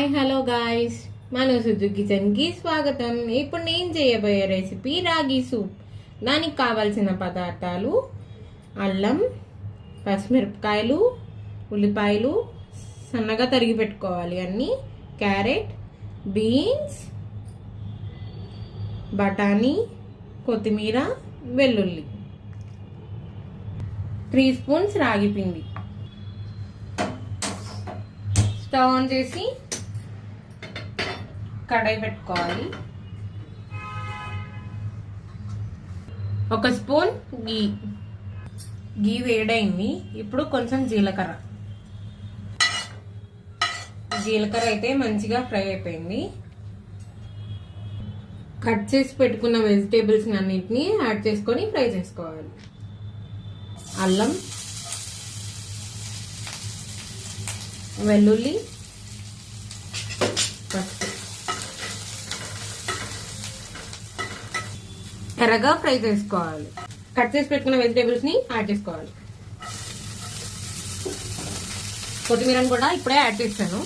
Hi hello guys, మన సుజు కిచెన్కి స్వాగతం. ఇప్పుడు నేను చేయబోయే రెసిపీ రాగి సూప్. దానికి కావాల్సిన పదార్థాలు: అల్లం, పచ్చిమిరపకాయలు, ఉల్లిపాయలు సన్నగా తరిగి పెట్టుకోవాలి అన్నీ, క్యారెట్, బీన్స్, బఠానీ, కొత్తిమీర, వెల్లుల్లి, 3 స్పూన్స్ రాగి పిండి. స్టవ్ ఆన్ చేసి కడాయి పెట్టుకోవాలి. 1 స్పూన్ గీ వేడైంది. ఇప్పుడు కొంచెం జీలకర్ర అయితే మంచిగా ఫ్రై అయిపోయింది. కట్ చేసి పెట్టుకున్న వెజిటేబుల్స్ అన్నిటిని యాడ్ చేసుకొని ఫ్రై చేసుకోవాలి. అల్లం, వెల్లుల్లి, పసుపు ఎర్రగా ఫ్రై చేసుకోవాలి. కట్ చేసి పెట్టుకున్న వెజిటేబుల్స్ ని యాడ్ చేసుకోవాలి. కొత్తిమీరని కూడా ఇప్పుడే యాడ్ చేస్తాను.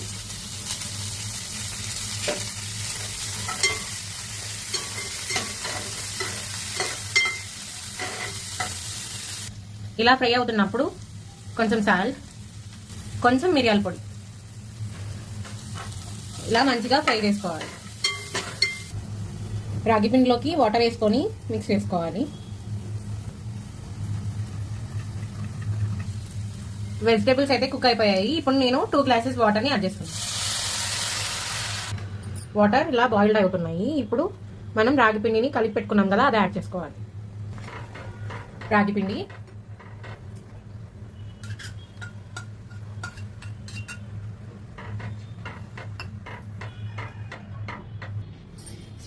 ఇలా ఫ్రై అవుతున్నప్పుడు కొంచెం సాల్ట్, కొంచెం మిరియాల పొడి ఇలా మంచిగా ఫ్రై చేసుకోవాలి. రాగి పిండిలోకి వాటర్ వేసుకొని మిక్స్ చేసుకోవాలి. వెజిటేబుల్స్ అయితే కుక్ అయిపోయాయి. ఇప్పుడు నేను 2 గ్లాసెస్ వాటర్ని యాడ్ చేస్తున్నాను. వాటర్ ఇలా బాయిల్డ్ అవుతున్నాయి. ఇప్పుడు మనం రాగి పిండిని కలిపి పెట్టుకున్నాం కదా, అది యాడ్ చేసుకోవాలి. రాగి పిండి,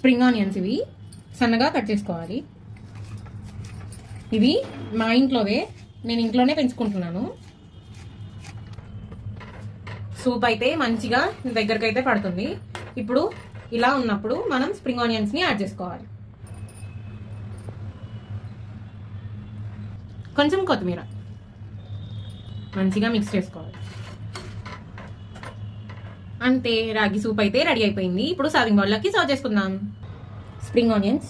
స్ప్రింగ్ ఆనియన్స్ ఇవి సన్నగా కట్ చేసుకోవాలి. ఇవి మా ఇంట్లోవే, నేను ఇంట్లోనే పెంచుకుంటున్నాను. సూప్ అయితే మంచిగా దగ్గరకు అయితే పడుతుంది. ఇప్పుడు ఇలా ఉన్నప్పుడు మనం స్ప్రింగ్ ఆనియన్స్ ని యాడ్ చేసుకోవాలి. కొంచెం కొత్తిమీర మంచిగా మిక్స్ చేసుకోవాలి. అంతే, రాగి సూప్ అయితే రెడీ అయిపోయింది. ఇప్పుడు సర్వింగ్ బౌల్లోకి సర్వ్ చేసుకుందాం. Spring onions.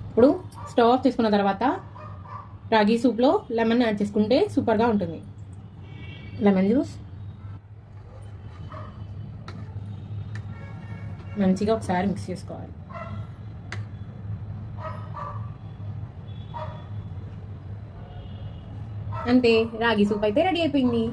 ఇప్పుడు స్టవ్ ఆఫ్ చేసుకున్న తర్వాత రాగి సూప్లో లెమన్ యాడ్ చేసుకుంటే సూపర్గా ఉంటుంది. లెమన్ జ్యూస్ మంచిగా ఒకసారి మిక్స్ చేసుకోవాలి. అంతే, రాగి సూప్ అయితే రెడీ అయిపోయింది.